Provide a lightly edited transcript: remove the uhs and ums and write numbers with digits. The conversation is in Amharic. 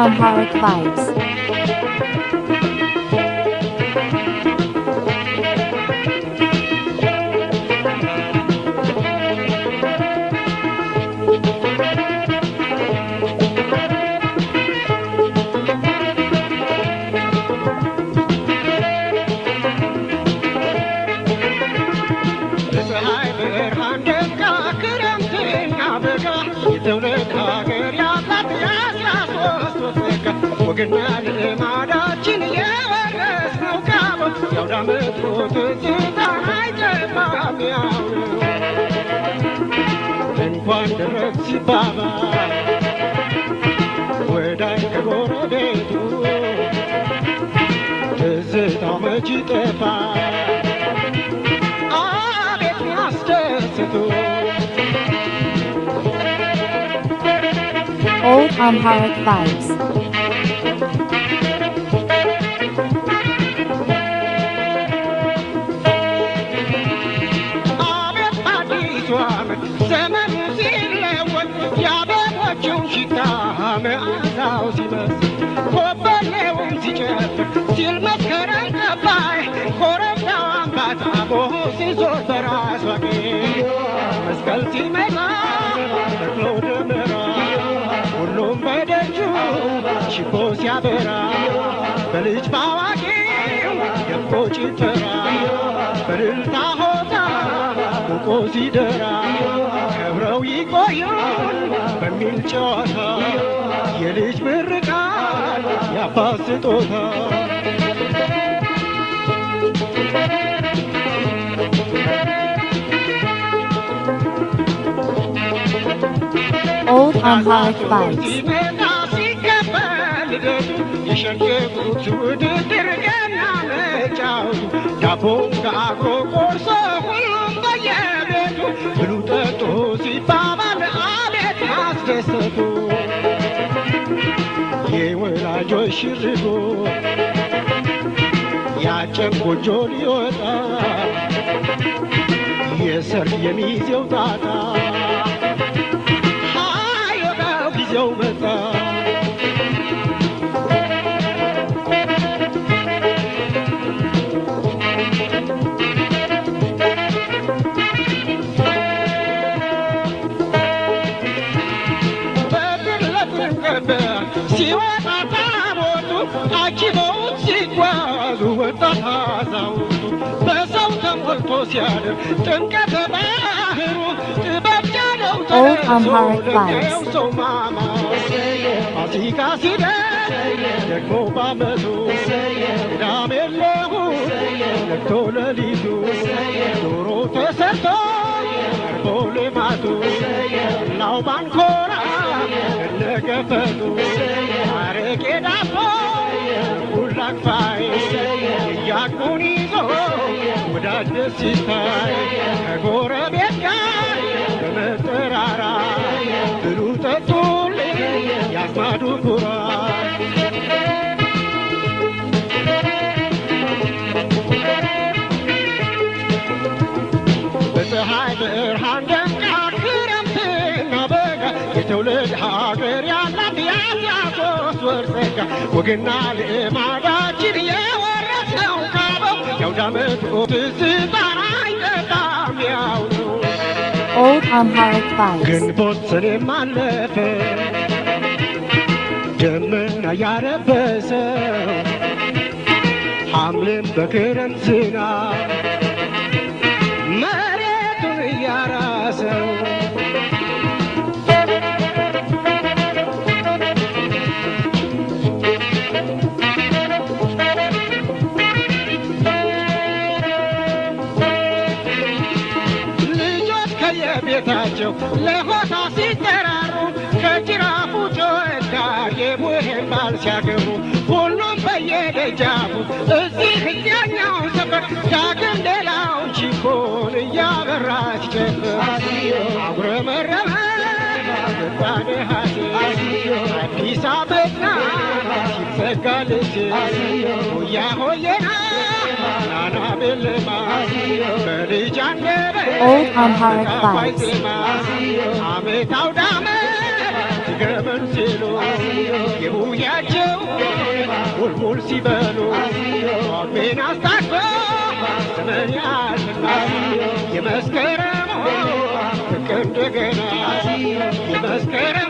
Amharic Vibes. وقلنا لمعداتين يا ورس موكابه يا ودامت وتزيدا عيجبا مياو انقوان درسي بابا وداي كغوربيتو تزيدا مجي تفا آبت ناستستو Old Amharic Vibes. በልጅ ባዋቂው የቆጭ ተራ በልልታ ሆታ ቁቆ ሲደራ ከብረው ይቆዩን በሚል ጨዋታ የልጅ ምርቃት ያባት ስጦታ Old Amharic Vibes. የሸገጉት ውድድር ገና መጫወቱ ዳቦን ጋግሮ ቆርሶ ሁሉም በየቤቱ ብሉ ጠጡ ሲባባል አቤት ማስደሰቱ የወላጆች ሽርጉ ያጨም ጎጆ ሊወጣ የሰርግ የሚዜው ጣጣ ሃዮዳው ጊዜው መጣ ሲወጣ ታቦቱ አጅበውት ሲጓዙ ወጣት አዛውንቱ በሰው ተሞልቶ ሲያድር ጥምቀተ ባህሩ ጥበብ ጃለው ተለብሶ ሰው ማማ ፋሲካ ሲደርስ ደግሞ ባመቱ ቅዳሜ ለእሑድ ነግቶ ሌሊቱ ዶሮ ተሰርቶ ቀርቦ ልማቱ ላው ባንኮራ ነገፈቱ አረቄ ዳቦ ሁላክፋይ እያቁን ይዞ ወዳጅ ደስ ሲታይ ከጎረቤት ጋር በመጠራራ ብሉ ጠጡልኝ ያስማዱ ኩራት በፀሐይ ብርሃን ደምቃ ክረምትና በጋ የትውልድ ሀገር ያላት ያሶስት ወር ጸጋ ወግና ልማዳችን የወረስነው ካበው የአውዳመቱ ትዝታን አይጠጣም ያው ነው Old Amharic Vibes. ግንቦት ሰኔም አለፈ ደመና ያረበሰው ሐምሌም በክረምት ዝናብ መሬቱን እያራሰው ልጆች ከየቤታቸው ለሆታ ሲጠራሩ ከጅራፉ ጩኸት ጋር የቡሄን ባል ሲያገቡ ሁሉም በየደጃፉ እዚህ እዚያኛው ሰፈር ዳግም ሌላው ቺኮን እያበራ ሲጨፍር አጉረመረመ ወጣኔ ሀሴ አዲስ አበባ ሲዘጋ ልጅ ሆያ ሆየና ናና ቤለማ በልጅ አንደበት Old Amharic Vibes. አመት አውዳመት ገመን ሲሉ የቡያቸው ሙልሙል ሲበሉ ሜን አስታክፎ ዘመን ያልና የመስከረም ፍቅር እንደገና የመስከረም